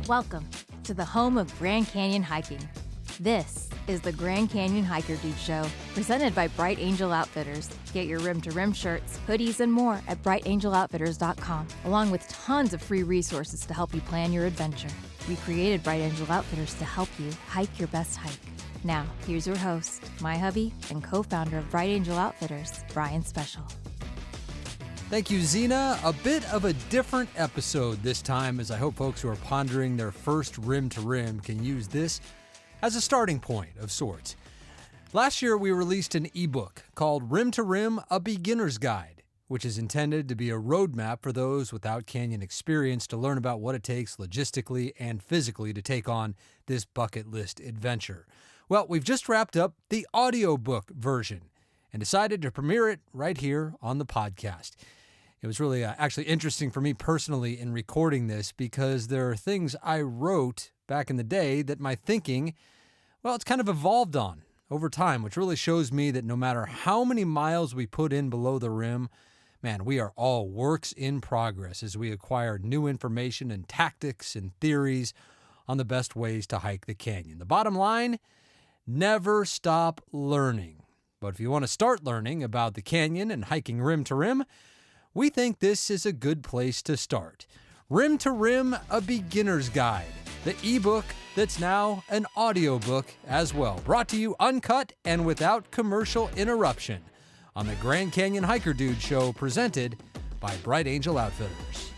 Welcome to the home of Grand Canyon hiking. This is the Grand Canyon Hiker Dude Show, presented by Bright Angel Outfitters. Get your rim-to-rim shirts, hoodies, and more at brightangeloutfitters.com, along with tons of free resources to help you plan your adventure. We created Bright Angel Outfitters to help you hike your best hike. Now, here's your host, my hubby, and co-founder of Bright Angel Outfitters, Brian Special. Thank you, Zeena. A bit of a different episode this time, as I hope folks who are pondering their first rim-to-rim can use this as a starting point of sorts. Last year, we released an ebook called Rim to Rim, A Beginner's Guide, which is intended to be a roadmap for those without canyon experience to learn about what it takes logistically and physically to take on this bucket list adventure. Well, we've just wrapped up the audiobook version and decided to premiere it right here on the podcast. It was really actually interesting for me personally in recording this because there are things I wrote back in the day that my thinking, well, it's kind of evolved on over time, which really shows me that no matter how many miles we put in below the rim, man, we are all works in progress as we acquire new information and tactics and theories on the best ways to hike the canyon. The bottom line, never stop learning. But if you want to start learning about the canyon and hiking rim to rim, we think this is a good place to start. Rim to Rim, A Beginner's Guide, the ebook that's now an audiobook as well, brought to you uncut and without commercial interruption on the Grand Canyon Hiker Dude Show, presented by Bright Angel Outfitters.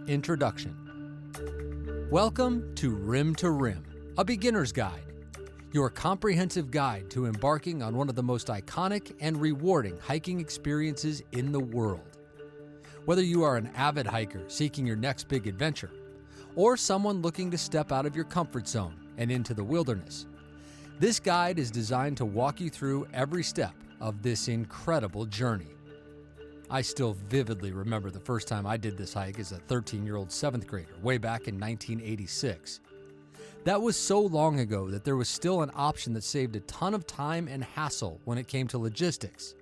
Introduction. Welcome to Rim, A Beginner's Guide, your comprehensive guide to embarking on one of the most iconic and rewarding hiking experiences in the world. Whether you are an avid hiker seeking your next big adventure, or someone looking to step out of your comfort zone and into the wilderness, this guide is designed to walk you through every step of this incredible journey. I still vividly remember the first time I did this hike as a 13-year-old 7th grader, way back in 1986. That was so long ago that there was still an option that saved a ton of time and hassle when it came to logistics: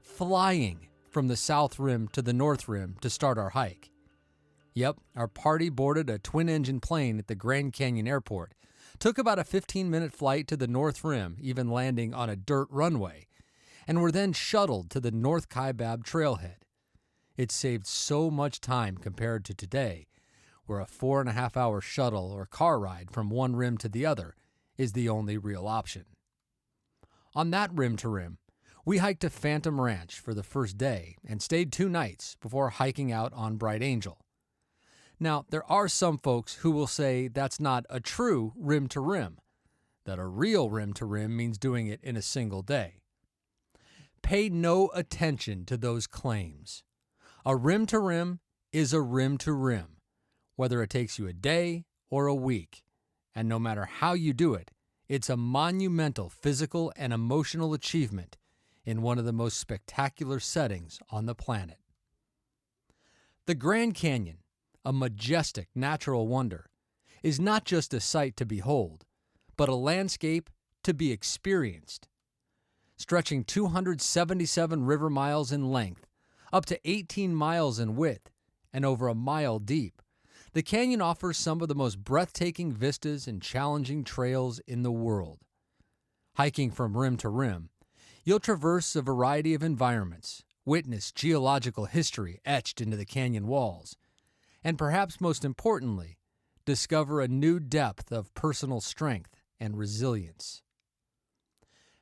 flying from the South Rim to the North Rim to start our hike. Yep, our party boarded a twin-engine plane at the Grand Canyon Airport, took about a 15-minute flight to the North Rim, even landing on a dirt runway, and were then shuttled to the North Kaibab trailhead. It saved so much time compared to today, where a 4.5-hour shuttle or car ride from one rim to the other is the only real option. On that rim to rim, we hiked to Phantom Ranch for the first day and stayed 2 nights before hiking out on Bright Angel. Now, there are some folks who will say that's not a true rim to rim, that a real rim to rim means doing it in a single day. Pay no attention to those claims. A rim to rim is a rim to rim, whether it takes you a day or a week. And no matter how you do it, it's a monumental physical and emotional achievement in one of the most spectacular settings on the planet. The Grand Canyon, a majestic natural wonder, is not just a sight to behold, but a landscape to be experienced. Stretching 277 river miles in length, up to 18 miles in width, and over a mile deep, the canyon offers some of the most breathtaking vistas and challenging trails in the world. Hiking from rim to rim, you'll traverse a variety of environments, witness geological history etched into the canyon walls, and perhaps most importantly, discover a new depth of personal strength and resilience.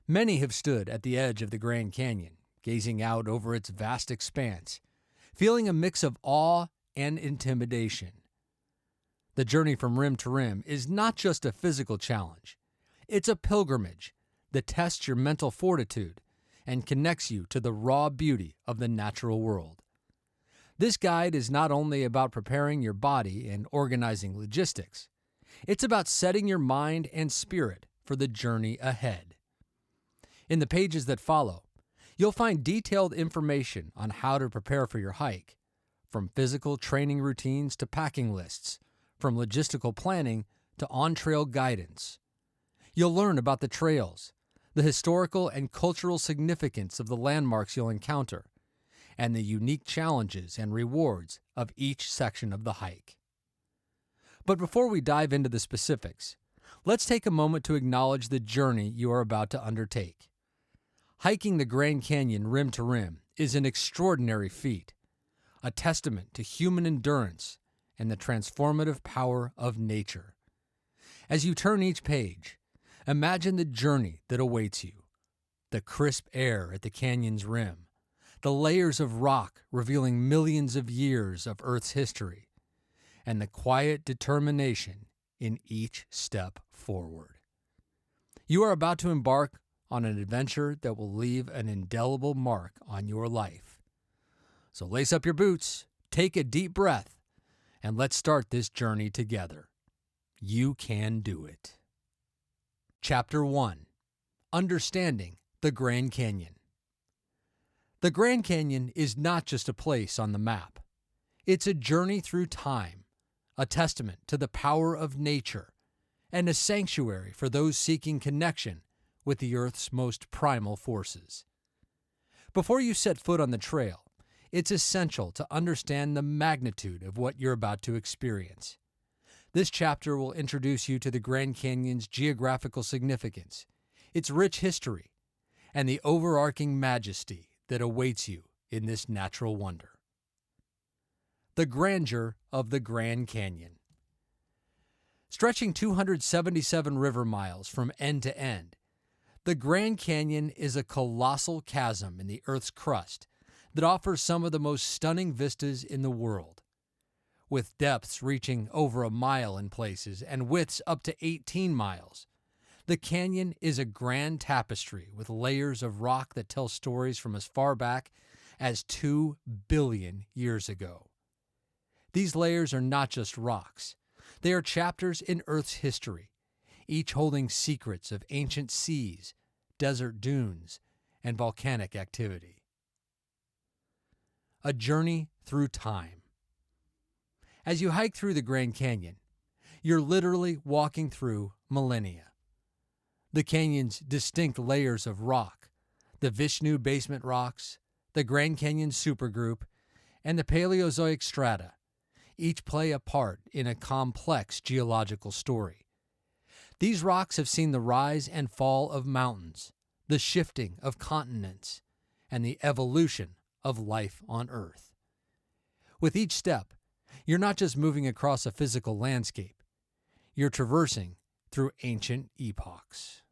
Many have stood at the edge of the Grand Canyon, gazing out over its vast expanse, feeling a mix of awe and intimidation. The journey from rim to rim is not just a physical challenge. It's a pilgrimage that tests your mental fortitude and connects you to the raw beauty of the natural world. This guide is not only about preparing your body and organizing logistics. It's about setting your mind and spirit for the journey ahead. In the pages that follow, you'll find detailed information on how to prepare for your hike, from physical training routines to packing lists, from logistical planning to on-trail guidance. You'll learn about the trails, the historical and cultural significance of the landmarks you'll encounter, and the unique challenges and rewards of each section of the hike. But before we dive into the specifics, let's take a moment to acknowledge the journey you are about to undertake. Hiking the Grand Canyon rim to rim is an extraordinary feat, a testament to human endurance and the transformative power of nature. As you turn each page, imagine the journey that awaits you, the crisp air at the canyon's rim, the layers of rock revealing millions of years of Earth's history, and the quiet determination in each step forward. You are about to embark on an adventure that will leave an indelible mark on your life. So lace up your boots, take a deep breath, and let's start this journey together. You can do it. Chapter 1. Understanding the Grand Canyon. The Grand Canyon is not just a place on the map. It's a journey through time, a testament to the power of nature, and a sanctuary for those seeking connection with the Earth's most primal forces. Before you set foot on the trail, it's essential to understand the magnitude of what you're about to experience. This chapter will introduce you to the Grand Canyon's geographical significance, its rich history, and the overarching majesty that awaits you in this natural wonder. The grandeur of the Grand Canyon. Stretching 277 river miles from end to end, the Grand Canyon is a colossal chasm in the Earth's crust that offers some of the most stunning vistas in the world. With depths reaching over a mile in places and widths up to 18 miles, the canyon is a grand tapestry with layers of rock that tell stories from as far back as 2 billion years ago. These layers are not just rocks. They are chapters in Earth's history, each holding secrets of ancient seas, desert dunes, and volcanic activity. A journey through time. As you hike through the Grand Canyon, you're literally walking through millennia. The canyon's distinct layers of rock, the Vishnu basement rocks, the Grand Canyon supergroup, and the Paleozoic strata, each play a part in a complex geological story. These rocks have seen the rise and fall of mountains, the shifting of continents, and the evolution of life on Earth. With each step, you're not just moving across a physical landscape, you're traversing through ancient epochs.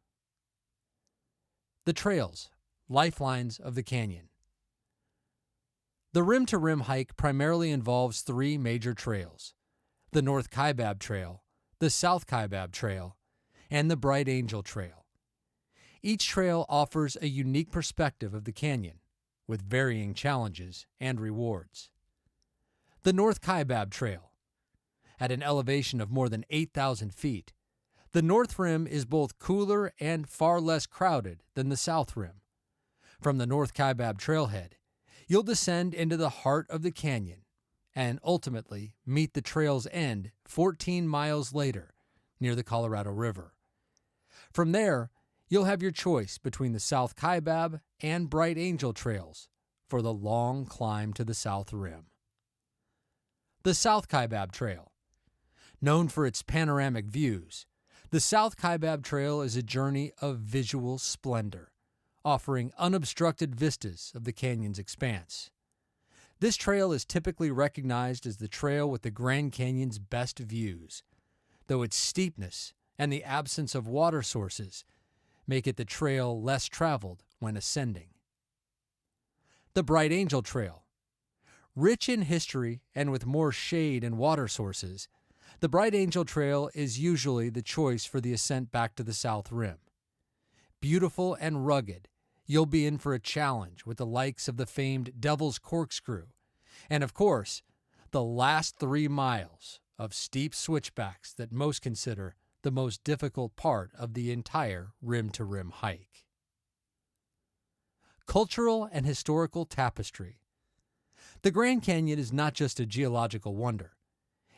The trails, lifelines of the canyon. The rim-to-rim hike primarily involves 3 major trails: the North Kaibab Trail, the South Kaibab Trail, and the Bright Angel Trail. Each trail offers a unique perspective of the canyon, with varying challenges and rewards. The North Kaibab Trail. At an elevation of more than 8,000 feet, the North Rim is both cooler and far less crowded than the South Rim. From the North Kaibab Trailhead, you'll descend into the heart of the canyon and ultimately meet the trail's end 14 miles later near the Colorado River. From there, you'll have your choice between the South Kaibab and Bright Angel trails for the long climb to the South Rim. The South Kaibab Trail. Known for its panoramic views, the South Kaibab Trail is a journey of visual splendor, offering unobstructed vistas of the canyon's expanse. This trail is typically recognized as the trail with the Grand Canyon's best views, though its steepness and the absence of water sources make it the trail less traveled when ascending. The Bright Angel Trail. Rich in history and with more shade and water sources, the Bright Angel Trail is usually the choice for the ascent back to the South Rim. Beautiful and rugged, you'll be in for a challenge with the likes of the famed Devil's Corkscrew, and of course, the last 3 miles of steep switchbacks that most consider the most difficult part of the entire rim-to-rim hike. Cultural and historical tapestry. The Grand Canyon is not just a geological wonder.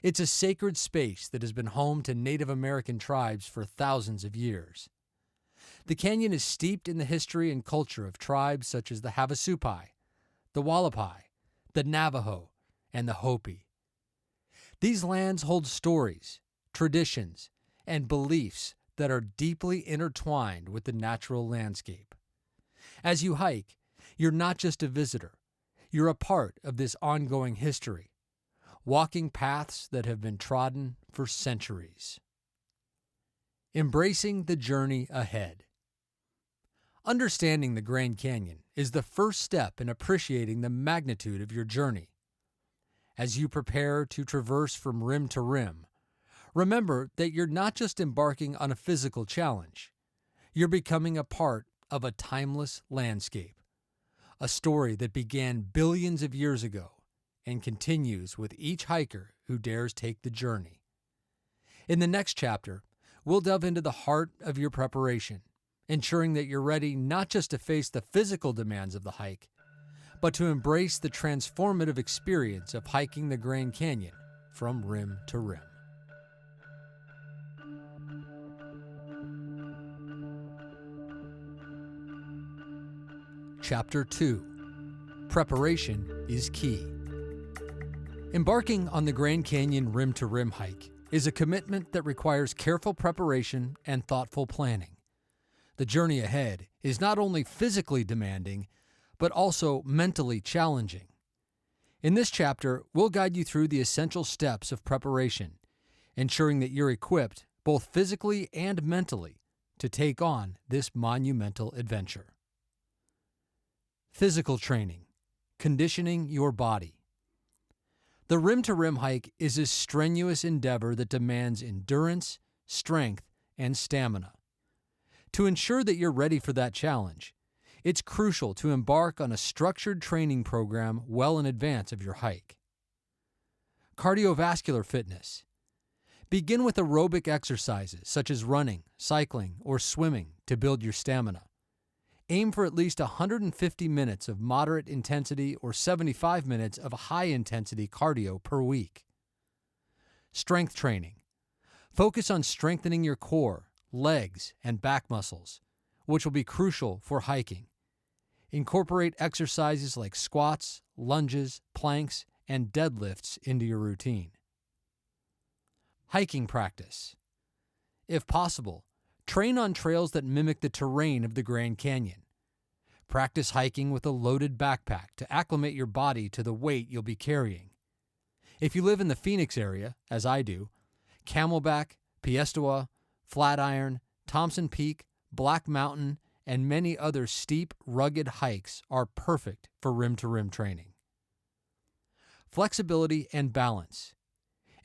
It's a sacred space that has been home to Native American tribes for thousands of years. The canyon is steeped in the history and culture of tribes such as the Havasupai, the Wallapai, the Navajo, and the Hopi. These lands hold stories, traditions, and beliefs that are deeply intertwined with the natural landscape. As you hike, you're not just a visitor. You're a part of this ongoing history, walking paths that have been trodden for centuries. Embracing the journey ahead. Understanding the Grand Canyon is the first step in appreciating the magnitude of your journey. As you prepare to traverse from rim to rim, remember that you're not just embarking on a physical challenge. You're becoming a part of a timeless landscape, a story that began billions of years ago and continues with each hiker who dares take the journey. In the next chapter, we'll delve into the heart of your preparation, ensuring that you're ready not just to face the physical demands of the hike, but to embrace the transformative experience of hiking the Grand Canyon from rim to rim. Chapter 2. Preparation is key. Embarking on the Grand Canyon rim-to-rim hike is a commitment that requires careful preparation and thoughtful planning. The journey ahead is not only physically demanding, but also mentally challenging. In this chapter, we'll guide you through the essential steps of preparation, ensuring that you're equipped both physically and mentally to take on this monumental adventure. Physical training, conditioning your body. The rim-to-rim hike is a strenuous endeavor that demands endurance, strength, and stamina. To ensure that you're ready for that challenge, it's crucial to embark on a structured training program well in advance of your hike. Cardiovascular fitness. Begin with aerobic exercises such as running, cycling, or swimming to build your stamina. Aim for at least 150 minutes of moderate intensity or 75 minutes of high-intensity cardio per week. Strength training. Focus on strengthening your core, legs, and back muscles, which will be crucial for hiking. Incorporate exercises like squats, lunges, planks, and deadlifts into your routine. Hiking practice. If possible, train on trails that mimic the terrain of the Grand Canyon. Practice hiking with a loaded backpack to acclimate your body to the weight you'll be carrying. If you live in the Phoenix area, as I do, Camelback, Piestewa, Flatiron, Thompson Peak, Black Mountain, and many other steep, rugged hikes are perfect for rim-to-rim training. Flexibility and balance.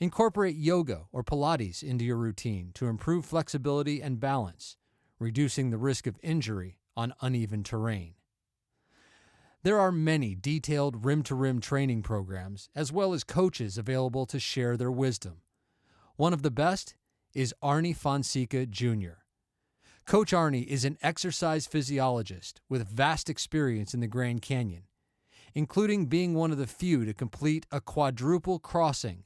Incorporate yoga or Pilates into your routine to improve flexibility and balance, reducing the risk of injury on uneven terrain. There are many detailed rim-to-rim training programs as well as coaches available to share their wisdom. One of the best is Arnie Fonseca Jr. Coach Arnie is an exercise physiologist with vast experience in the Grand Canyon, including being one of the few to complete a quadruple crossing,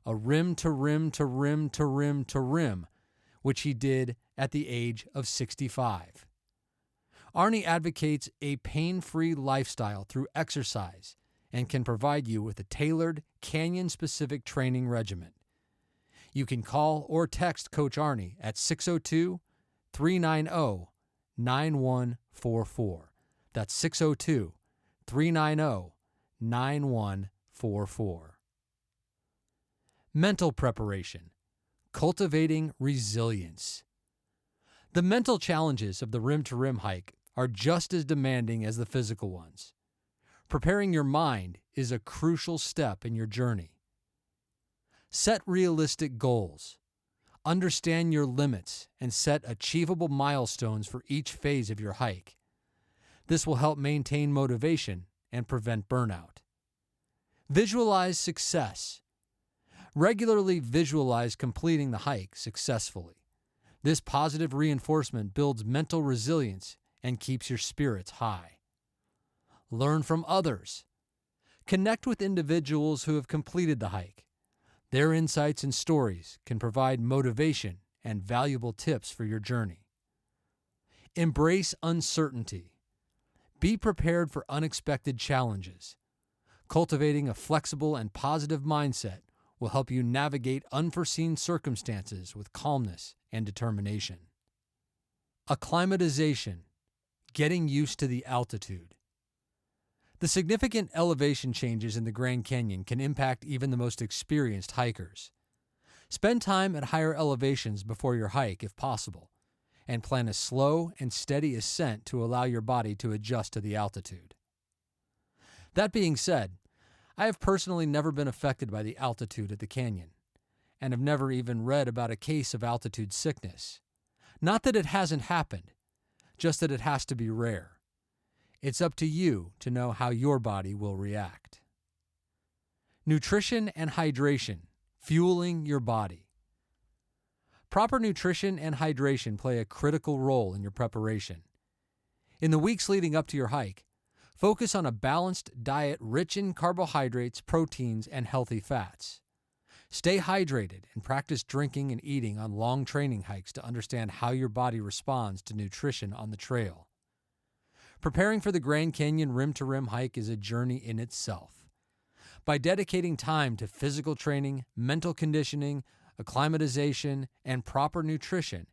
a rim-to-rim-to-rim-to-rim-to-rim, which he did at the age of 65. Arnie advocates a pain-free lifestyle through exercise and can provide you with a tailored, canyon-specific training regimen. You can call or text Coach Arnie at 602-390-9144. That's 602-390-9144. Mental preparation. Cultivating resilience. The mental challenges of the rim-to-rim hike are just as demanding as the physical ones. Preparing your mind is a crucial step in your journey. Set realistic goals. Understand your limits and set achievable milestones for each phase of your hike. This will help maintain motivation and prevent burnout. Visualize success. Regularly visualize completing the hike successfully. This positive reinforcement builds mental resilience and keeps your spirits high. Learn from others. Connect with individuals who have completed the hike. Their insights and stories can provide motivation and valuable tips for your journey. Embrace uncertainty. Be prepared for unexpected challenges. Cultivating a flexible and positive mindset will help you navigate unforeseen circumstances with calmness and determination. Acclimatization. Getting used to the altitude. The significant elevation changes in the Grand Canyon can impact even the most experienced hikers. Spend time at higher elevations before your hike if possible, and plan a slow and steady ascent to allow your body to adjust to the altitude. That being said, I have personally never been affected by the altitude at the canyon, and have never even read about a case of altitude sickness. Not that it hasn't happened, just that it has to be rare. It's up to you to know how your body will react. Nutrition and hydration, fueling your body. Proper nutrition and hydration play a critical role in your preparation. In the weeks leading up to your hike, focus on a balanced diet rich in carbohydrates, proteins, and healthy fats. Stay hydrated and practice drinking and eating on long training hikes to understand how your body responds to nutrition on the trail. Preparing for the Grand Canyon rim-to-rim hike is a journey in itself. By dedicating time to physical training, mental conditioning, acclimatization, and proper nutrition,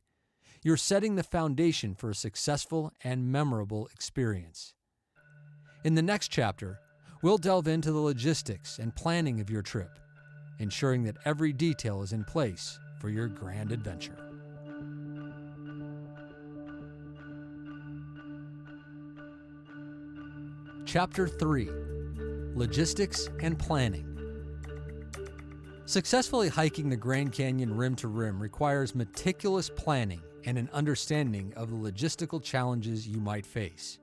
you're setting the foundation for a successful and memorable experience. In the next chapter, we'll delve into the logistics and planning of your trip, ensuring that every detail is in place for your grand adventure. Chapter 3. Logistics and Planning. Successfully hiking the Grand Canyon rim to rim requires meticulous planning and an understanding of the logistical challenges you might face.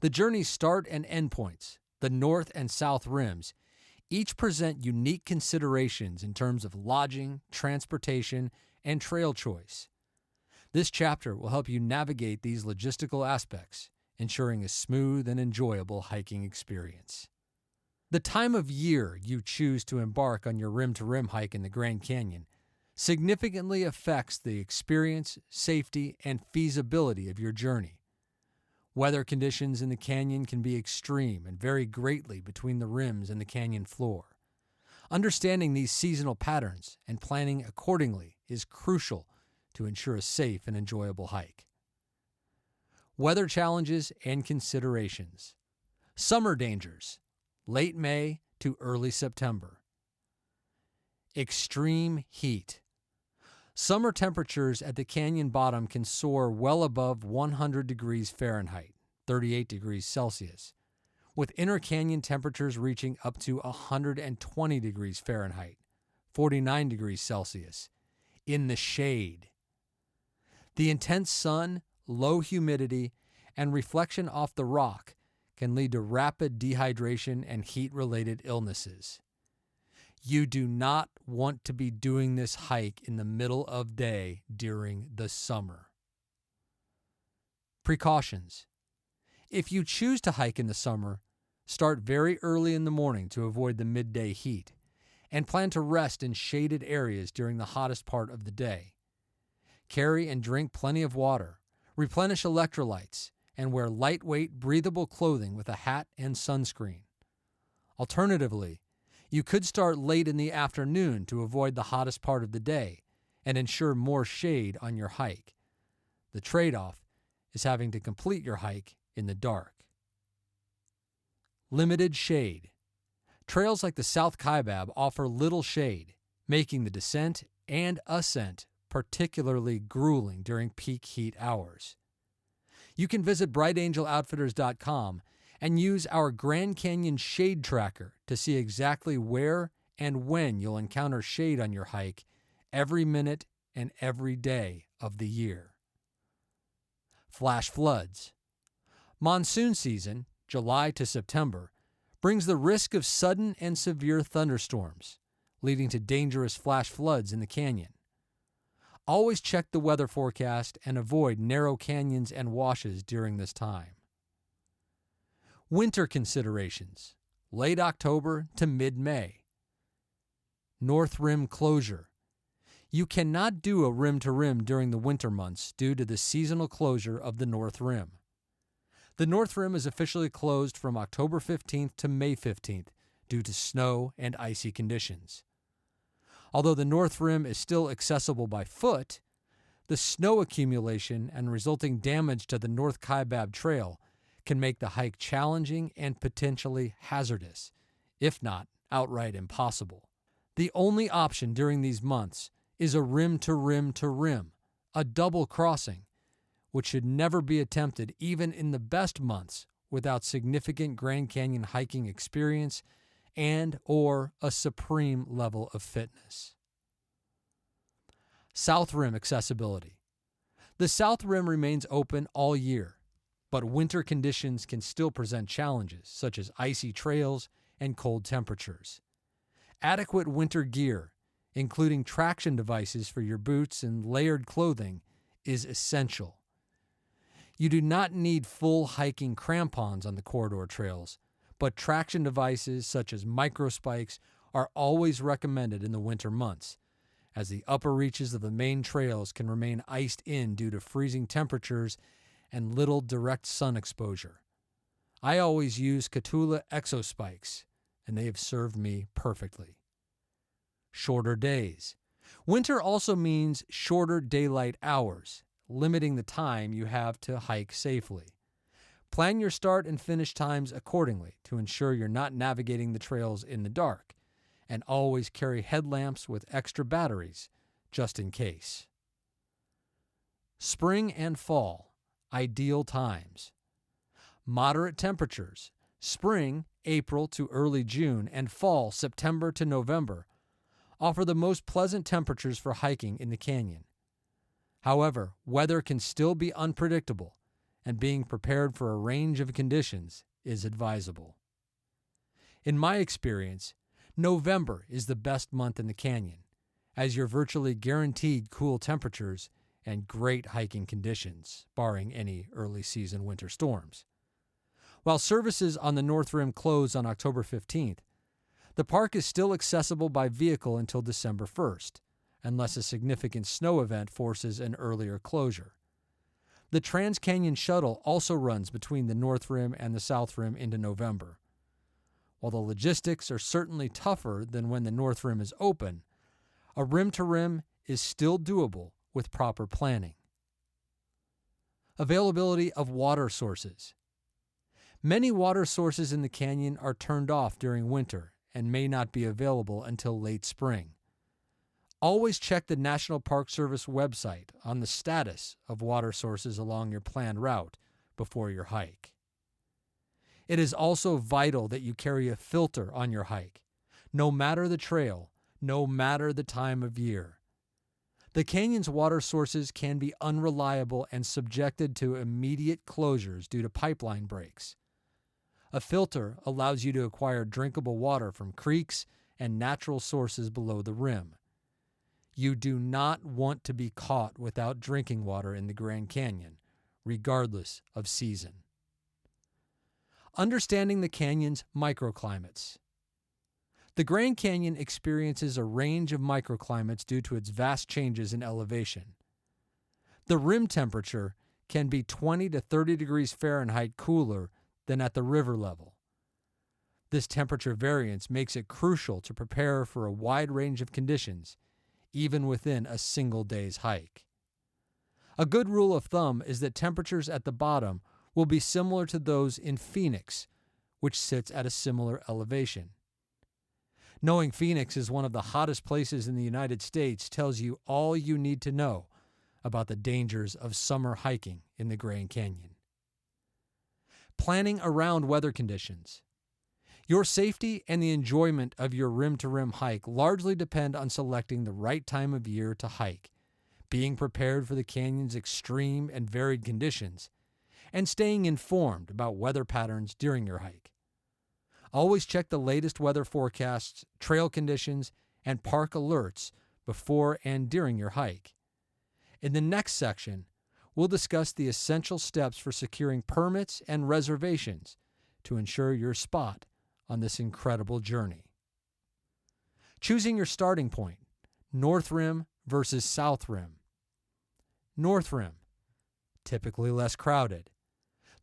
The journey's start and end points, the north and south rims, each present unique considerations in terms of lodging, transportation, and trail choice. This chapter will help you navigate these logistical aspects, ensuring a smooth and enjoyable hiking experience. The time of year you choose to embark on your rim-to-rim hike in the Grand Canyon significantly affects the experience, safety, and feasibility of your journey. Weather conditions in the canyon can be extreme and vary greatly between the rims and the canyon floor. Understanding these seasonal patterns and planning accordingly is crucial to ensure a safe and enjoyable hike. Weather challenges and considerations. Summer dangers, late May to early September. Extreme heat. Summer temperatures at the canyon bottom can soar well above 100 degrees Fahrenheit, 38 degrees Celsius, with inner canyon temperatures reaching up to 120 degrees Fahrenheit, 49 degrees Celsius, in the shade. The intense sun, low humidity, and reflection off the rock can lead to rapid dehydration and heat-related illnesses. You do not want to be doing this hike in the middle of day during the summer. Precautions. If you choose to hike in the summer, start very early in the morning to avoid the midday heat, and plan to rest in shaded areas during the hottest part of the day. Carry and drink plenty of water, replenish electrolytes, and wear lightweight, breathable clothing with a hat and sunscreen. Alternatively, you could start late in the afternoon to avoid the hottest part of the day and ensure more shade on your hike. The trade-off is having to complete your hike in the dark. Limited shade. Trails like the South Kaibab offer little shade, making the descent and ascent particularly grueling during peak heat hours. You can visit brightangeloutfitters.com and use our Grand Canyon Shade Tracker to see exactly where and when you'll encounter shade on your hike every minute and every day of the year. Flash floods. Monsoon season, July to September, brings the risk of sudden and severe thunderstorms, leading to dangerous flash floods in the canyon. Always check the weather forecast and avoid narrow canyons and washes during this time. Winter considerations. late October to mid-May. North Rim closure. You cannot do a rim-to-rim during the winter months due to the seasonal closure of the North Rim. The North Rim is officially closed from October 15th to May 15th due to snow and icy conditions. Although the North Rim is still accessible by foot, the snow accumulation and resulting damage to the North Kaibab Trail can make the hike challenging and potentially hazardous, if not outright impossible. The only option during these months is a rim-to-rim-to-rim, a double crossing, which should never be attempted even in the best months without significant Grand Canyon hiking experience and/or a supreme level of fitness. South Rim accessibility. The South Rim remains open all year, but winter conditions can still present challenges such as icy trails and cold temperatures. Adequate winter gear, including traction devices for your boots and layered clothing, is essential. You do not need full hiking crampons on the corridor trails, but traction devices such as microspikes are always recommended in the winter months, as the upper reaches of the main trails can remain iced in due to freezing temperatures and little direct sun exposure. I always use Catula Exospikes, and they have served me perfectly. Shorter days. Winter also means shorter daylight hours, limiting the time you have to hike safely. Plan your start and finish times accordingly to ensure you're not navigating the trails in the dark, and always carry headlamps with extra batteries, just in case. Spring and fall, ideal times. Moderate temperatures. Spring, April to early June, and fall, September to November, offer the most pleasant temperatures for hiking in the canyon. However, weather can still be unpredictable, and being prepared for a range of conditions is advisable. In my experience, November is the best month in the canyon, as you're virtually guaranteed cool temperatures and great hiking conditions, barring any early season winter storms. While services on the North Rim close on October 15th, the park is still accessible by vehicle until December 1st, unless a significant snow event forces an earlier closure. The Trans-Canyon Shuttle also runs between the North Rim and the South Rim into November. While the logistics are certainly tougher than when the North Rim is open, a rim-to-rim is still doable with proper planning. Availability of water sources. Many water sources in the canyon are turned off during winter and may not be available until late spring. Always check the National Park Service website on the status of water sources along your planned route before your hike. It is also vital that you carry a filter on your hike, no matter the trail, no matter the time of year. The canyon's water sources can be unreliable and subjected to immediate closures due to pipeline breaks. A filter allows you to acquire drinkable water from creeks and natural sources below the rim. You do not want to be caught without drinking water in the Grand Canyon, regardless of season. Understanding the canyon's microclimates. The Grand Canyon experiences a range of microclimates due to its vast changes in elevation. The rim temperature can be 20 to 30 degrees Fahrenheit cooler than at the river level. This temperature variance makes it crucial to prepare for a wide range of conditions, even within a single day's hike. A good rule of thumb is that temperatures at the bottom will be similar to those in Phoenix, which sits at a similar elevation. Knowing Phoenix is one of the hottest places in the United States tells you all you need to know about the dangers of summer hiking in the Grand Canyon. Planning around weather conditions. Your safety and the enjoyment of your rim-to-rim hike largely depend on selecting the right time of year to hike, being prepared for the canyon's extreme and varied conditions, and staying informed about weather patterns during your hike. Always check the latest weather forecasts, trail conditions, and park alerts before and during your hike. In the next section, we'll discuss the essential steps for securing permits and reservations to ensure your spot on this incredible journey. Choosing your starting point, North Rim versus South Rim. North Rim, typically less crowded.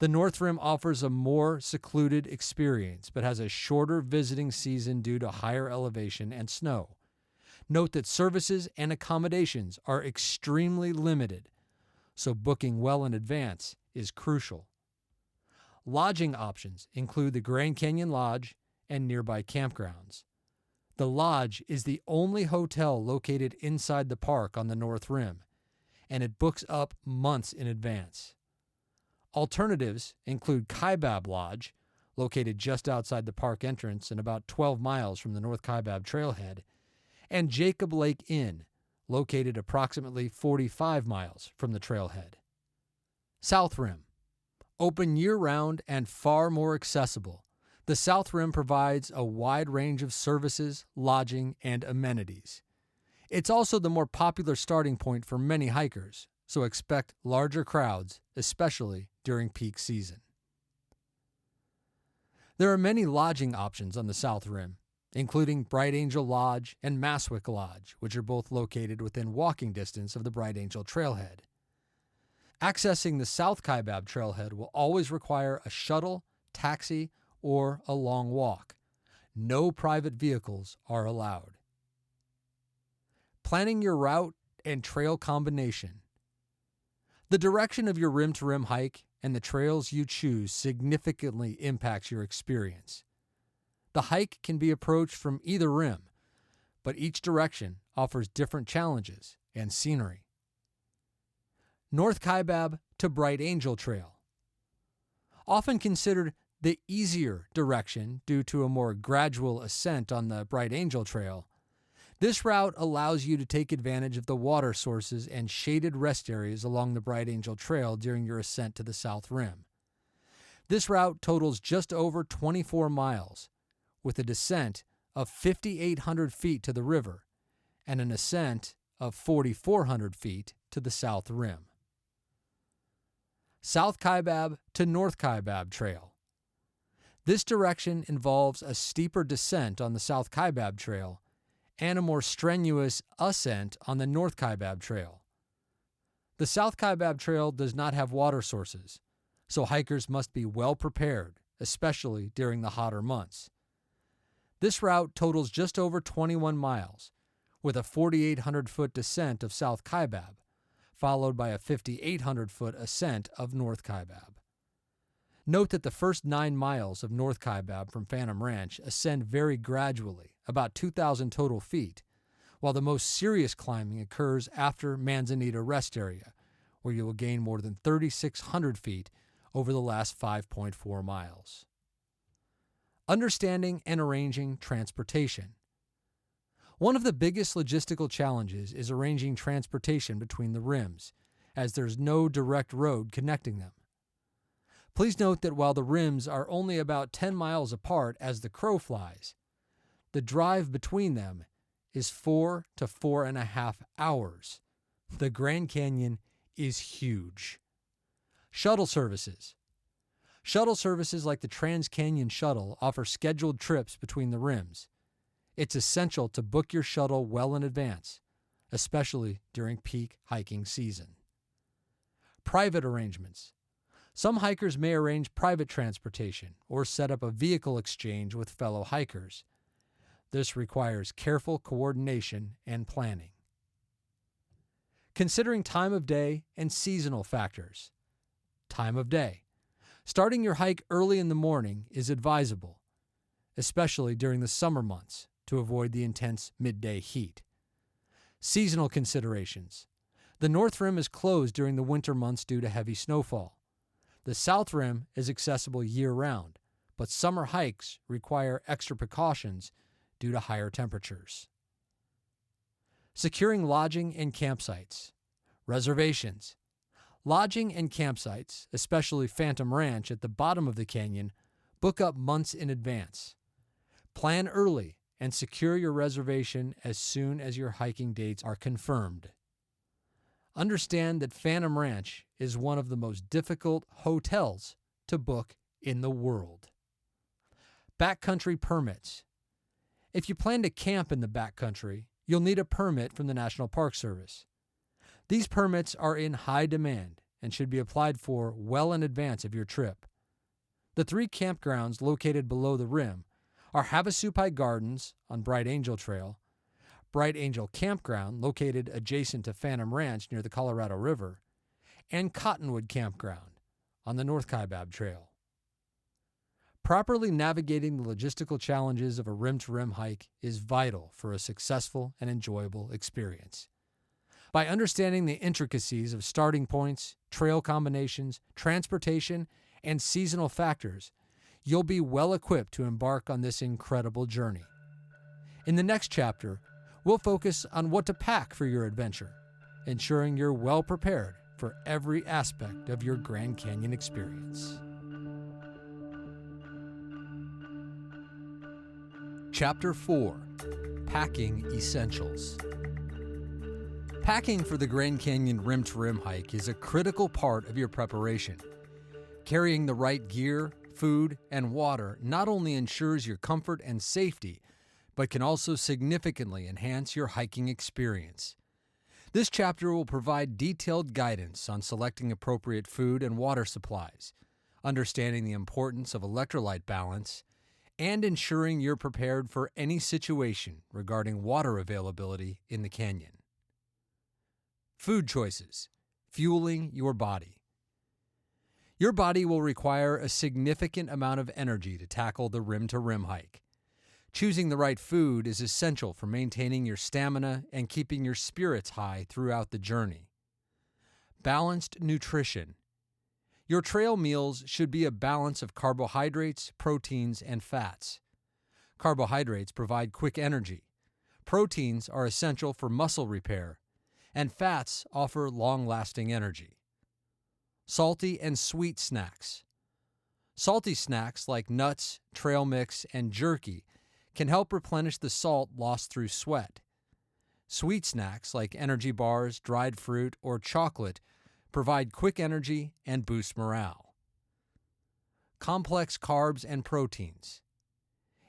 The North Rim offers a more secluded experience, but has a shorter visiting season due to higher elevation and snow. Note that services and accommodations are extremely limited, so booking well in advance is crucial. Lodging options include the Grand Canyon Lodge and nearby campgrounds. The Lodge is the only hotel located inside the park on the North Rim, and it books up months in advance. Alternatives include Kaibab Lodge, located just outside the park entrance and about 12 miles from the North Kaibab Trailhead, and Jacob Lake Inn, located approximately 45 miles from the trailhead. South Rim, open year-round and far more accessible. The South Rim provides a wide range of services, lodging, and amenities. It's also the more popular starting point for many hikers, so expect larger crowds, especially during peak season. There are many lodging options on the South Rim, including Bright Angel Lodge and Maswick Lodge, which are both located within walking distance of the Bright Angel Trailhead. Accessing the South Kaibab Trailhead will always require a shuttle, taxi, or a long walk. No private vehicles are allowed. Planning your route and trail combination. The direction of your rim-to-rim hike and the trails you choose significantly impacts your experience. The hike can be approached from either rim, but each direction offers different challenges and scenery. North Kaibab to Bright Angel Trail. Often considered the easier direction due to a more gradual ascent on the Bright Angel Trail, this route allows you to take advantage of the water sources and shaded rest areas along the Bright Angel Trail during your ascent to the South Rim. This route totals just over 24 miles, with a descent of 5,800 feet to the river and an ascent of 4,400 feet to the South Rim. South Kaibab to North Kaibab Trail. This direction involves a steeper descent on the South Kaibab Trail and a more strenuous ascent on the North Kaibab Trail. The South Kaibab Trail does not have water sources, so hikers must be well prepared, especially during the hotter months. This route totals just over 21 miles, with a 4,800-foot descent of South Kaibab, followed by a 5,800-foot ascent of North Kaibab. Note that the first 9 miles of North Kaibab from Phantom Ranch ascend very gradually, about 2,000 total feet, while the most serious climbing occurs after Manzanita Rest Area, where you will gain more than 3,600 feet over the last 5.4 miles. Understanding and arranging transportation. One of the biggest logistical challenges is arranging transportation between the rims, as there's no direct road connecting them. Please note that while the rims are only about 10 miles apart as the crow flies, the drive between them is 4 to 4.5 hours. The Grand Canyon is huge. Shuttle services. Shuttle services like the Trans-Canyon Shuttle offer scheduled trips between the rims. It's essential to book your shuttle well in advance, especially during peak hiking season. Private arrangements. Some hikers may arrange private transportation or set up a vehicle exchange with fellow hikers. This requires careful coordination and planning. Considering time of day and seasonal factors. Time of day. Starting your hike early in the morning is advisable, especially during the summer months, to avoid the intense midday heat. Seasonal considerations. The North Rim is closed during the winter months due to heavy snowfall. The South Rim is accessible year-round, but summer hikes require extra precautions due to higher temperatures. Securing lodging and campsites. Reservations. Lodging and campsites, especially Phantom Ranch at the bottom of the canyon, book up months in advance. Plan early and secure your reservation as soon as your hiking dates are confirmed. Understand that Phantom Ranch is one of the most difficult hotels to book in the world. Backcountry permits. If you plan to camp in the backcountry, you'll need a permit from the National Park Service. These permits are in high demand and should be applied for well in advance of your trip. The 3 campgrounds located below the rim are Havasupai Gardens on Bright Angel Trail, Bright Angel Campground located adjacent to Phantom Ranch near the Colorado River, and Cottonwood Campground on the North Kaibab Trail. Properly navigating the logistical challenges of a rim-to-rim hike is vital for a successful and enjoyable experience. By understanding the intricacies of starting points, trail combinations, transportation, and seasonal factors, you'll be well equipped to embark on this incredible journey. In the next chapter, we'll focus on what to pack for your adventure, ensuring you're well prepared for every aspect of your Grand Canyon experience. Chapter 4: Packing Essentials. Packing for the Grand Canyon rim-to-rim hike is a critical part of your preparation. Carrying the right gear, food, and water not only ensures your comfort and safety, but can also significantly enhance your hiking experience. This chapter will provide detailed guidance on selecting appropriate food and water supplies, understanding the importance of electrolyte balance, and ensuring you're prepared for any situation regarding water availability in the canyon. Food choices: fueling your body. Your body will require a significant amount of energy to tackle the rim-to-rim hike. Choosing the right food is essential for maintaining your stamina and keeping your spirits high throughout the journey. Balanced nutrition. Your trail meals should be a balance of carbohydrates, proteins, and fats. Carbohydrates provide quick energy. Proteins are essential for muscle repair, and fats offer long-lasting energy. Salty and sweet snacks. Salty snacks like nuts, trail mix, and jerky can help replenish the salt lost through sweat. Sweet snacks like energy bars, dried fruit, or chocolate provide quick energy and boost morale. Complex carbs and proteins.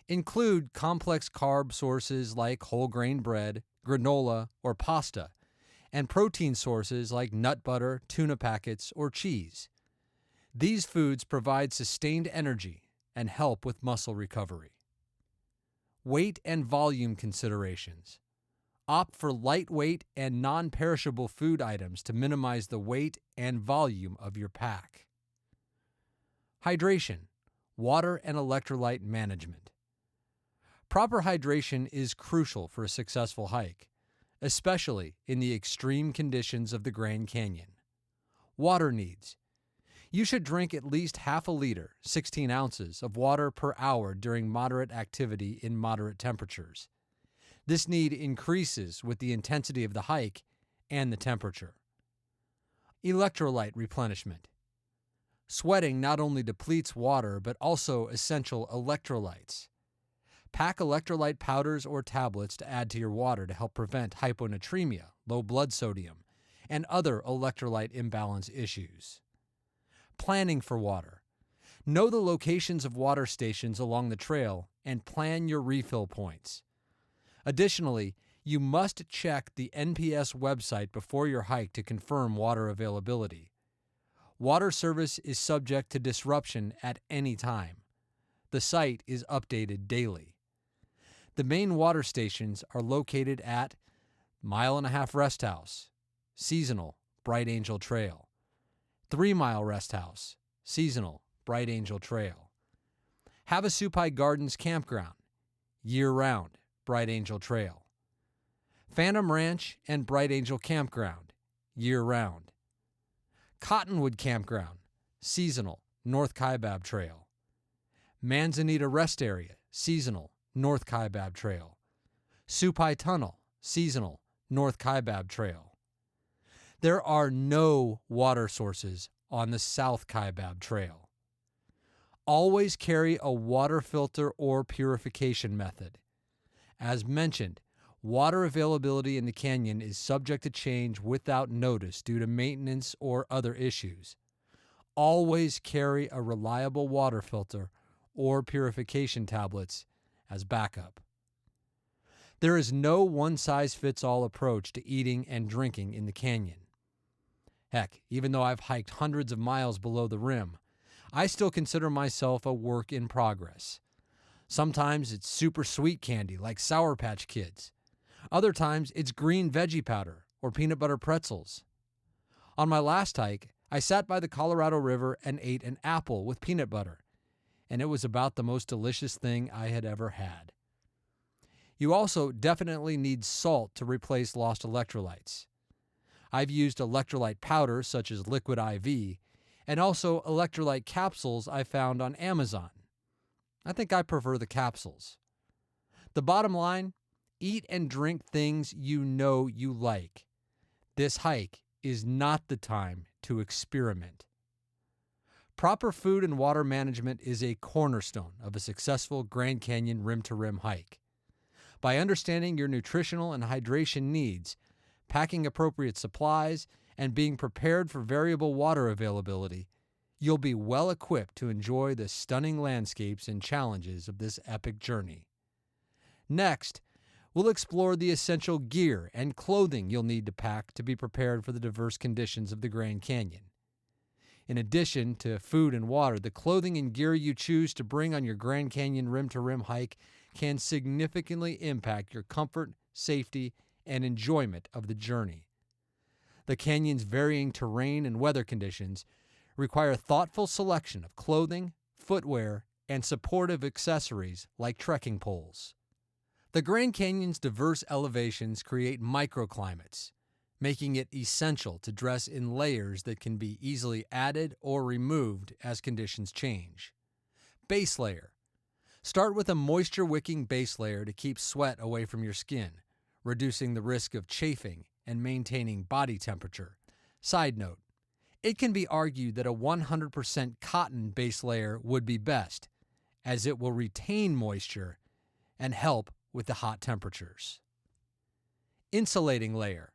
Include complex carb sources like whole grain bread, granola, or pasta, and protein sources like nut butter, tuna packets, or cheese. These foods provide sustained energy and help with muscle recovery. Weight and volume considerations. Opt for lightweight and non-perishable food items to minimize the weight and volume of your pack. Hydration, water and electrolyte management. Proper hydration is crucial for a successful hike, especially in the extreme conditions of the Grand Canyon. Water needs. You should drink at least half a liter, 16 ounces, of water per hour during moderate activity in moderate temperatures. This need increases with the intensity of the hike and the temperature. Electrolyte replenishment. Sweating not only depletes water but also essential electrolytes. Pack electrolyte powders or tablets to add to your water to help prevent hyponatremia, low blood sodium, and other electrolyte imbalance issues. Planning for water. Know the locations of water stations along the trail and plan your refill points. Additionally, you must check the NPS website before your hike to confirm water availability. Water service is subject to disruption at any time. The site is updated daily. The main water stations are located at Mile and a Half Rest House, seasonal, Bright Angel Trail. 3 Mile Rest House, seasonal, Bright Angel Trail. Havasupai Gardens Campground, year-round, Bright Angel Trail. Phantom Ranch and Bright Angel Campground, year-round. Cottonwood Campground, seasonal, North Kaibab Trail. Manzanita Rest Area, seasonal, North Kaibab Trail. Supai Tunnel, seasonal, North Kaibab Trail. There are no water sources on the South Kaibab Trail. Always carry a water filter or purification method. As mentioned, water availability in the canyon is subject to change without notice due to maintenance or other issues. Always carry a reliable water filter or purification tablets as backup. There is no one-size-fits-all approach to eating and drinking in the canyon. Heck, even though I've hiked hundreds of miles below the rim, I still consider myself a work in progress. Sometimes it's super sweet candy like Sour Patch Kids. Other times it's green veggie powder or peanut butter pretzels. On my last hike, I sat by the Colorado River and ate an apple with peanut butter, and it was about the most delicious thing I had ever had. You also definitely need salt to replace lost electrolytes. I've used electrolyte powder such as Liquid IV, and also electrolyte capsules I found on Amazon. I think I prefer the capsules. The bottom line, eat and drink things you know you like. This hike is not the time to experiment. Proper food and water management is a cornerstone of a successful Grand Canyon rim-to-rim hike. By understanding your nutritional and hydration needs, packing appropriate supplies, and being prepared for variable water availability, you'll be well equipped to enjoy the stunning landscapes and challenges of this epic journey. Next, we'll explore the essential gear and clothing you'll need to pack to be prepared for the diverse conditions of the Grand Canyon. In addition to food and water, the clothing and gear you choose to bring on your Grand Canyon rim-to-rim hike can significantly impact your comfort, safety, and enjoyment of the journey. The canyon's varying terrain and weather conditions require thoughtful selection of clothing, footwear, and supportive accessories like trekking poles. The Grand Canyon's diverse elevations create microclimates, making it essential to dress in layers that can be easily added or removed as conditions change. Base layer. Start with a moisture-wicking base layer to keep sweat away from your skin, reducing the risk of chafing and maintaining body temperature. Side note, it can be argued that a 100% cotton base layer would be best, as it will retain moisture and help with the hot temperatures. Insulating layer.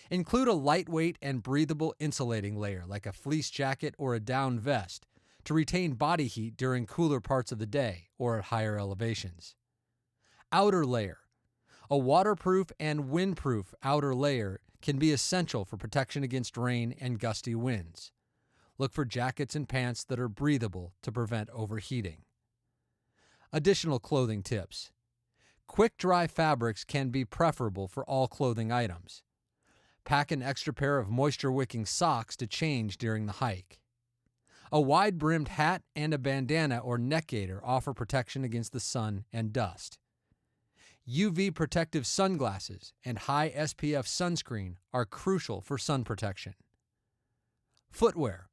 Include a lightweight and breathable insulating layer like a fleece jacket or a down vest to retain body heat during cooler parts of the day or at higher elevations. Outer layer. A waterproof and windproof outer layer can be essential for protection against rain and gusty winds. Look for jackets and pants that are breathable to prevent overheating. Additional clothing tips. Quick-dry fabrics can be preferable for all clothing items. Pack an extra pair of moisture-wicking socks to change during the hike. A wide-brimmed hat and a bandana or neck gaiter offer protection against the sun and dust. UV protective sunglasses and high SPF sunscreen are crucial for sun protection. Footwear.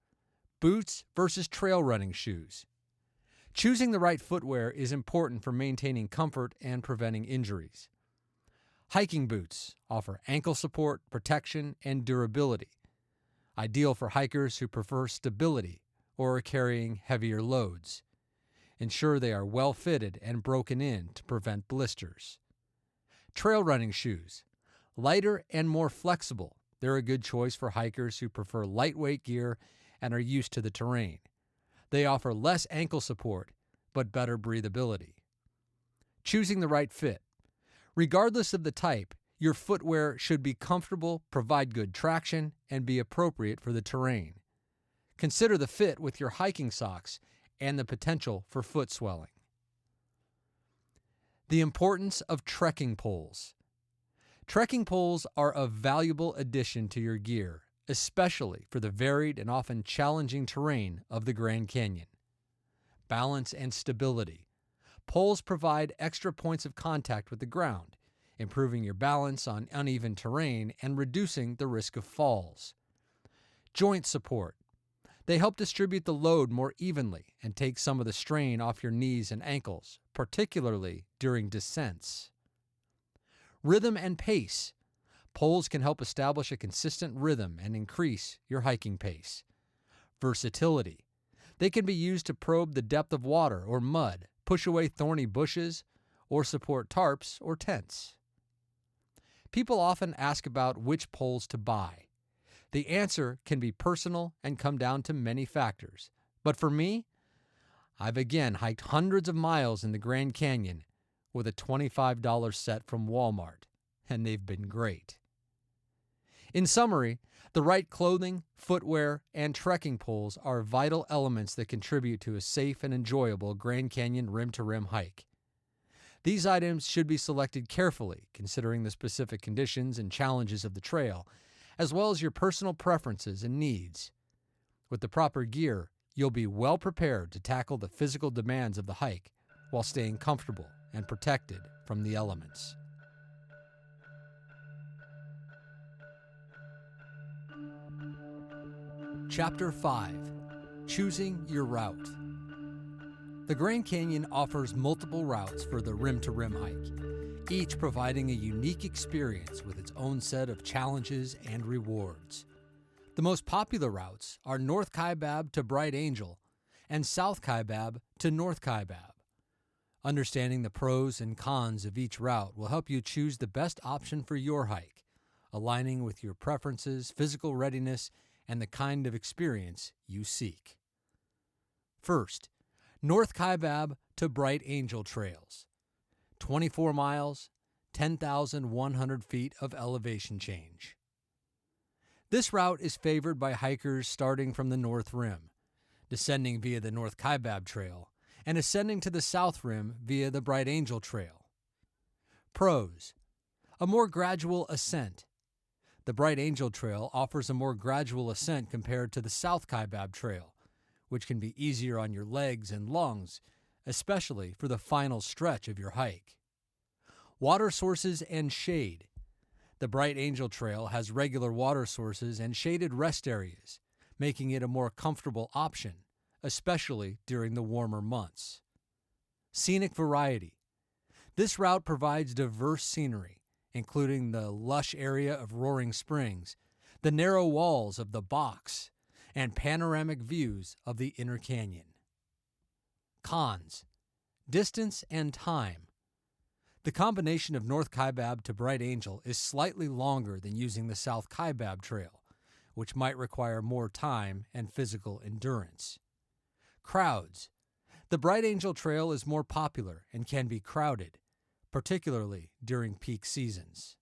Boots versus trail running shoes. Choosing the right footwear is important for maintaining comfort and preventing injuries. Hiking boots offer ankle support, protection, and durability, ideal for hikers who prefer stability or are carrying heavier loads. Ensure they are well fitted and broken in to prevent blisters. Trail running shoes. Lighter and more flexible, they're a good choice for hikers who prefer lightweight gear and are used to the terrain. They offer less ankle support, but better breathability. Choosing the right fit. Regardless of the type, your footwear should be comfortable, provide good traction, and be appropriate for the terrain. Consider the fit with your hiking socks and the potential for foot swelling. The importance of trekking poles. Trekking poles are a valuable addition to your gear, especially for the varied and often challenging terrain of the Grand Canyon. Balance and stability. Poles provide extra points of contact with the ground, improving your balance on uneven terrain and reducing the risk of falls. Joint support. They help distribute the load more evenly and take some of the strain off your knees and ankles, particularly during descents. Rhythm and pace. Poles can help establish a consistent rhythm and increase your hiking pace. Versatility. They can be used to probe the depth of water or mud, push away thorny bushes, or support tarps or tents. People often ask about which poles to buy. The answer can be personal and come down to many factors. But for me, I've again hiked hundreds of miles in the Grand Canyon with a $25 set from Walmart, and they've been great. In summary, the right clothing, footwear, and trekking poles are vital elements that contribute to a safe and enjoyable Grand Canyon rim-to-rim hike. These items should be selected carefully, considering the specific conditions and challenges of the trail, as well as your personal preferences and needs. With the proper gear, you'll be well prepared to tackle the physical demands of the hike while staying comfortable and protected from the elements. Chapter 5. Choosing Your Route. The Grand Canyon offers multiple routes for the rim-to-rim hike, each providing a unique experience with its own set of challenges and rewards. The most popular routes are North Kaibab to Bright Angel and South Kaibab to North Kaibab. Understanding the pros and cons of each route will help you choose the best option for your hike, aligning with your preferences, physical readiness, and the kind of experience you seek. First, North Kaibab to Bright Angel trails. 24 miles, 10,100 feet of elevation change. This route is favored by hikers starting from the North Rim, descending via the North Kaibab Trail, and ascending to the South Rim via the Bright Angel Trail. Pros: a more gradual ascent. The Bright Angel Trail offers a more gradual ascent compared to the South Kaibab Trail, which can be easier on your legs and lungs, especially for the final stretch of your hike. Water sources and shade. The Bright Angel Trail has regular water sources and shaded rest areas, making it a more comfortable option, especially during the warmer months. Scenic variety. This route provides diverse scenery, including the lush area of Roaring Springs, the narrow walls of the Box, and panoramic views of the Inner Canyon. Cons: distance and time. The combination of North Kaibab to Bright Angel is slightly longer than using the South Kaibab Trail, which might require more time and physical endurance. Crowds. The Bright Angel Trail is more popular and can be crowded, particularly during peak seasons.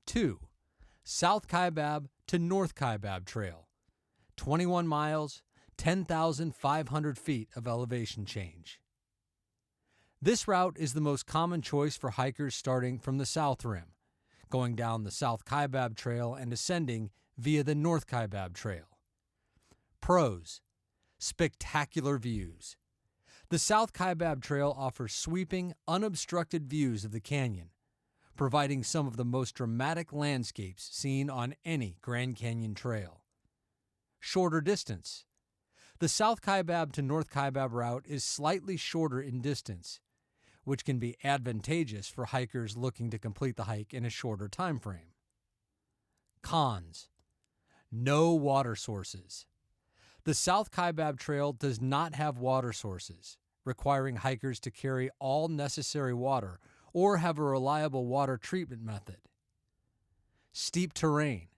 2. South Kaibab to North Kaibab Trail. 21 miles, 10,500 feet of elevation change. This route is the most common choice for hikers starting from the South Rim, going down the South Kaibab Trail and ascending via the North Kaibab Trail. Pros: spectacular views. The South Kaibab Trail offers sweeping, unobstructed views of the canyon, providing some of the most dramatic landscapes seen on any Grand Canyon trail. Shorter distance. The South Kaibab to North Kaibab route is slightly shorter in distance, which can be advantageous for hikers looking to complete the hike in a shorter time frame. Cons: no water sources. The South Kaibab Trail does not have water sources, requiring hikers to carry all necessary water or have a reliable water treatment method. Steep terrain.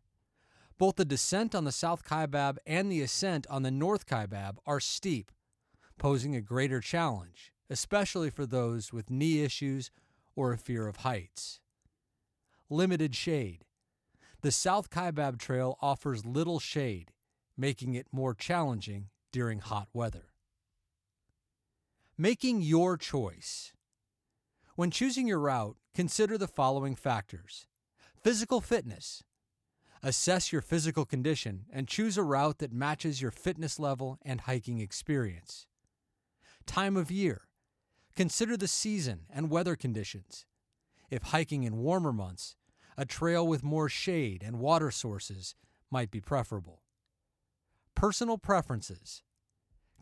Both the descent on the South Kaibab and the ascent on the North Kaibab are steep, posing a greater challenge, especially for those with knee issues or a fear of heights. Limited shade. The South Kaibab Trail offers little shade, making it more challenging during hot weather. Making your choice. When choosing your route, consider the following factors. Physical fitness. Assess your physical condition and choose a route that matches your fitness level and hiking experience. Time of year. Consider the season and weather conditions. If hiking in warmer months, a trail with more shade and water sources might be preferable. Personal preferences.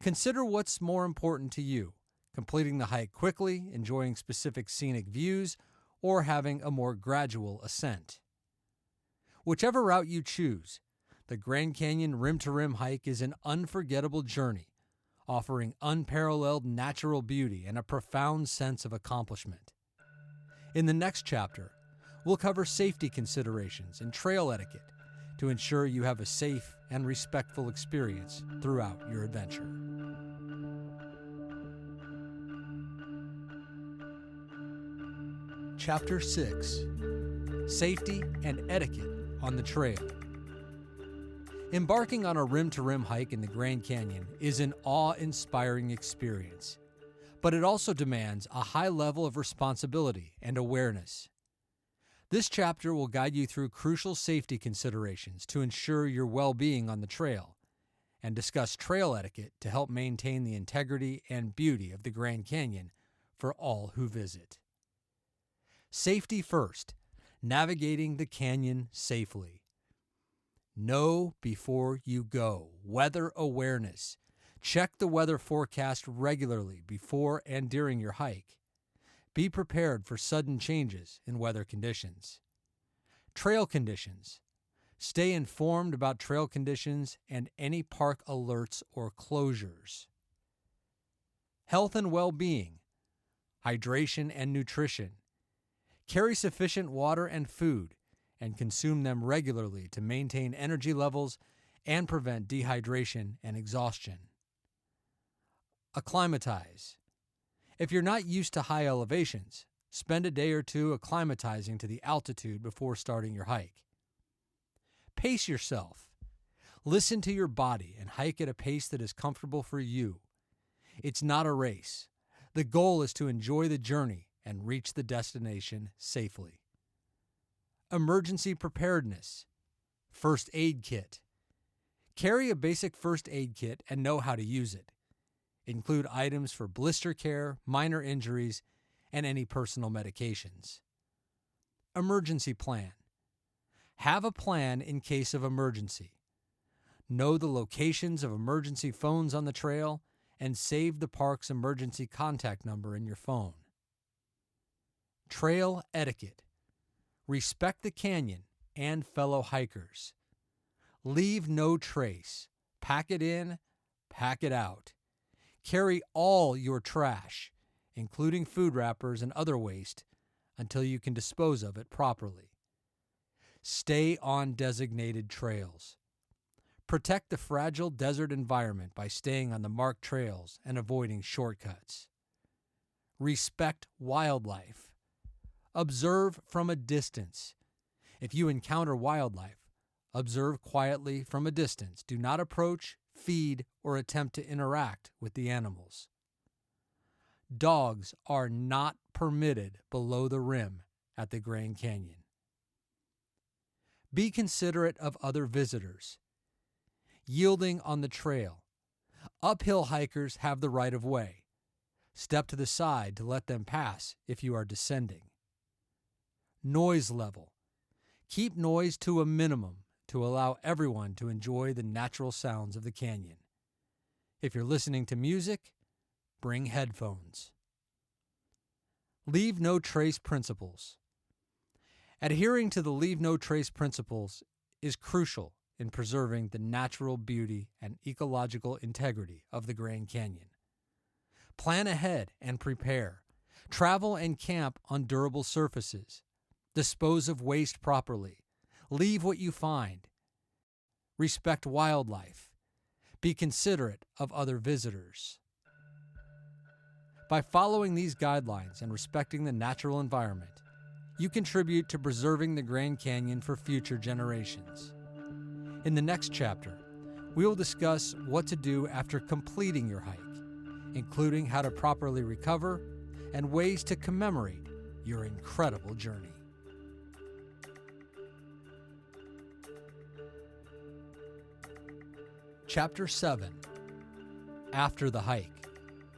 Consider what's more important to you, completing the hike quickly, enjoying specific scenic views, or having a more gradual ascent. Whichever route you choose, the Grand Canyon rim-to-rim hike is an unforgettable journey, offering unparalleled natural beauty and a profound sense of accomplishment. In the next chapter, we'll cover safety considerations and trail etiquette to ensure you have a safe and respectful experience throughout your adventure. Chapter 6: Safety and Etiquette on the Trail. Embarking on a rim-to-rim hike in the Grand Canyon is an awe-inspiring experience, but it also demands a high level of responsibility and awareness. This chapter will guide you through crucial safety considerations to ensure your well-being on the trail, and discuss trail etiquette to help maintain the integrity and beauty of the Grand Canyon for all who visit. Safety first: navigating the canyon safely. Know before you go. Weather awareness. Check the weather forecast regularly before and during your hike. Be prepared for sudden changes in weather conditions. Trail conditions. Stay informed about trail conditions and any park alerts or closures. Health and well-being. Hydration and nutrition. Carry sufficient water and food and consume them regularly to maintain energy levels and prevent dehydration and exhaustion. Acclimatize. If you're not used to high elevations, spend a day or two acclimatizing to the altitude before starting your hike. Pace yourself. Listen to your body and hike at a pace that is comfortable for you. It's not a race. The goal is to enjoy the journey and reach the destination safely. Emergency preparedness. First aid kit. Carry a basic first aid kit and know how to use it. Include items for blister care, minor injuries, and any personal medications. Emergency plan. Have a plan in case of emergency. Know the locations of emergency phones on the trail and save the park's emergency contact number in your phone. Trail etiquette. Respect the canyon and fellow hikers. Leave no trace. Pack it in, pack it out. Carry all your trash, including food wrappers and other waste, until you can dispose of it properly. Stay on designated trails. Protect the fragile desert environment by staying on the marked trails and avoiding shortcuts. Respect wildlife. Observe from a distance. If you encounter wildlife, observe quietly from a distance. Do not approach, feed, or attempt to interact with the animals. Dogs are not permitted below the rim at the Grand Canyon. Be considerate of other visitors. Yielding on the trail. Uphill hikers have the right of way. Step to the side to let them pass if you are descending. Noise level. Keep noise to a minimum to allow everyone to enjoy the natural sounds of the canyon. If you're listening to music, bring headphones. Leave no trace principles. Adhering to the leave no trace principles is crucial in preserving the natural beauty and ecological integrity of the Grand Canyon. Plan ahead and prepare. Travel and camp on durable surfaces. Dispose of waste properly. Leave what you find. Respect wildlife. Be considerate of other visitors. By following these guidelines and respecting the natural environment, you contribute to preserving the Grand Canyon for future generations. In the next chapter, we will discuss what to do after completing your hike, including how to properly recover and ways to commemorate your incredible journey. Chapter 7: After the Hike,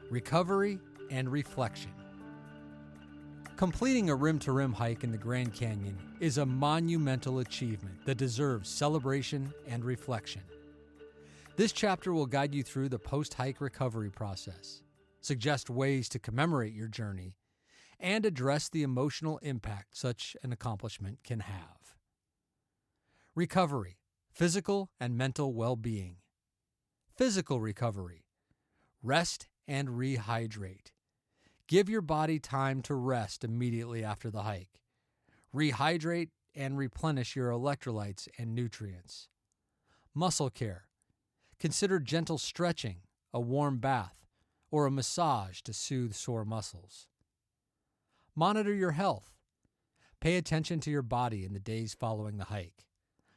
Recovery and Reflection. Completing a rim-to-rim hike in the Grand Canyon is a monumental achievement that deserves celebration and reflection. This chapter will guide you through the post-hike recovery process, suggest ways to commemorate your journey, and address the emotional impact such an accomplishment can have. Recovery, physical and mental well-being. Physical recovery. Rest and rehydrate. Give your body time to rest immediately after the hike. Rehydrate and replenish your electrolytes and nutrients. Muscle care. Consider gentle stretching, a warm bath, or a massage to soothe sore muscles. Monitor your health. Pay attention to your body in the days following the hike.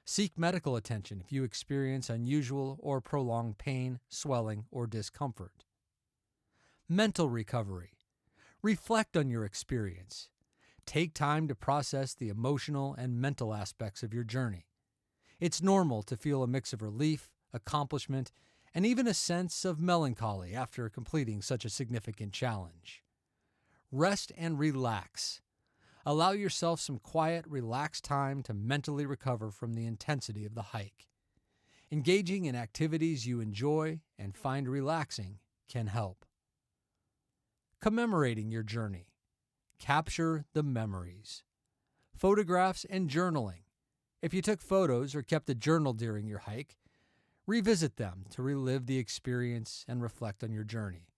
Seek medical attention if you experience unusual or prolonged pain, swelling, or discomfort. Mental recovery. Reflect on your experience. Take time to process the emotional and mental aspects of your journey. It's normal to feel a mix of relief, accomplishment, and even a sense of melancholy after completing such a significant challenge. Rest and relax. Allow yourself some quiet, relaxed time to mentally recover from the intensity of the hike. Engaging in activities you enjoy and find relaxing can help. Commemorating your journey. Capture the memories. Photographs and journaling. If you took photos or kept a journal during your hike, revisit them to relive the experience and reflect on your journey.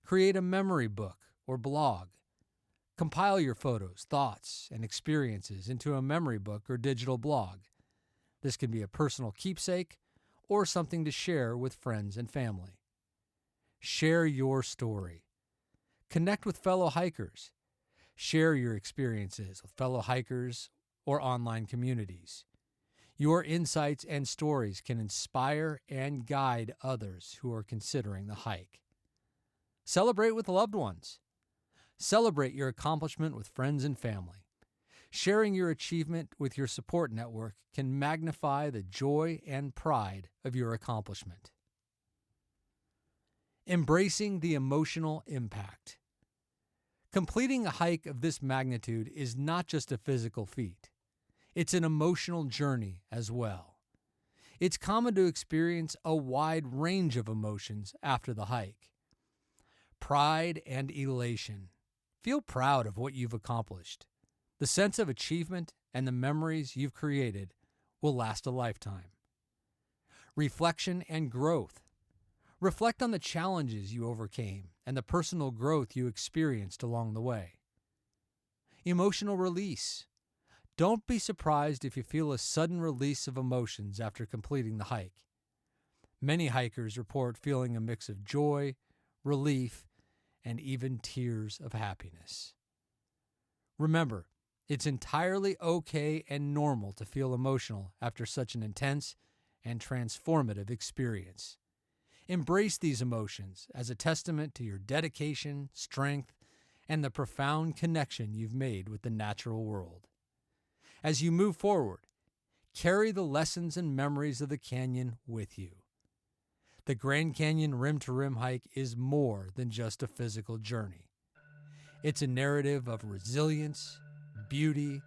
Create a memory book or blog. Compile your photos, thoughts, and experiences into a memory book or digital blog. This can be a personal keepsake or something to share with friends and family. Share your story. Connect with fellow hikers. Share your experiences with fellow hikers or online communities. Your insights and stories can inspire and guide others who are considering the hike. Celebrate with loved ones. Celebrate your accomplishment with friends and family. Sharing your achievement with your support network can magnify the joy and pride of your accomplishment. Embracing the emotional impact. Completing a hike of this magnitude is not just a physical feat. It's an emotional journey as well. It's common to experience a wide range of emotions after the hike. Pride and elation. Feel proud of what you've accomplished. The sense of achievement and the memories you've created will last a lifetime. Reflection and growth. Reflect on the challenges you overcame and the personal growth you experienced along the way. Emotional release. Don't be surprised if you feel a sudden release of emotions after completing the hike. Many hikers report feeling a mix of joy, relief, and even tears of happiness. Remember, it's entirely okay and normal to feel emotional after such an intense and transformative experience. Embrace these emotions as a testament to your dedication, strength, and the profound connection you've made with the natural world. As you move forward, carry the lessons and memories of the canyon with you. The Grand Canyon rim-to-rim hike is more than just a physical journey. It's a narrative of resilience, beauty,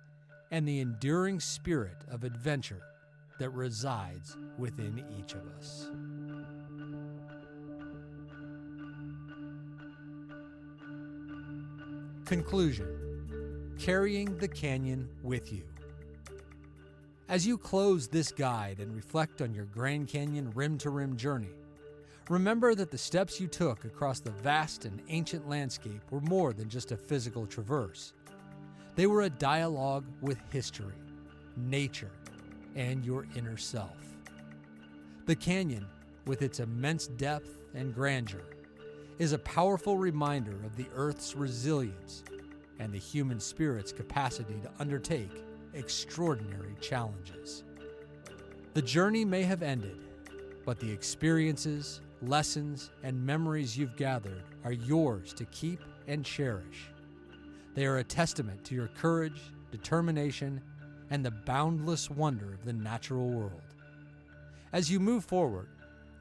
and the enduring spirit of adventure that resides within each of us. Conclusion: carrying the canyon with you. As you close this guide and reflect on your Grand Canyon rim-to-rim journey, remember that the steps you took across the vast and ancient landscape were more than just a physical traverse. They were a dialogue with history, nature, and your inner self. The canyon, with its immense depth and grandeur, is a powerful reminder of the Earth's resilience and the human spirit's capacity to undertake extraordinary challenges. The journey may have ended, but the experiences, lessons, and memories you've gathered are yours to keep and cherish. They are a testament to your courage, determination, and the boundless wonder of the natural world. As you move forward,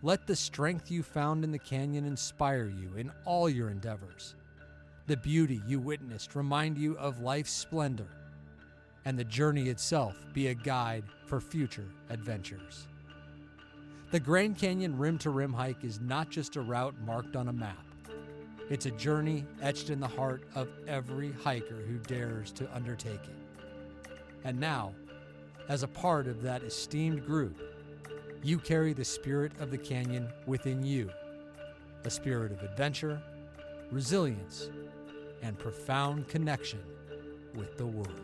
let the strength you found in the canyon inspire you in all your endeavors. The beauty you witnessed remind you of life's splendor, and the journey itself be a guide for future adventures. The Grand Canyon rim-to-rim hike is not just a route marked on a map. It's a journey etched in the heart of every hiker who dares to undertake it. And now, as a part of that esteemed group, you carry the spirit of the canyon within you, a spirit of adventure, resilience, and profound connection with the world.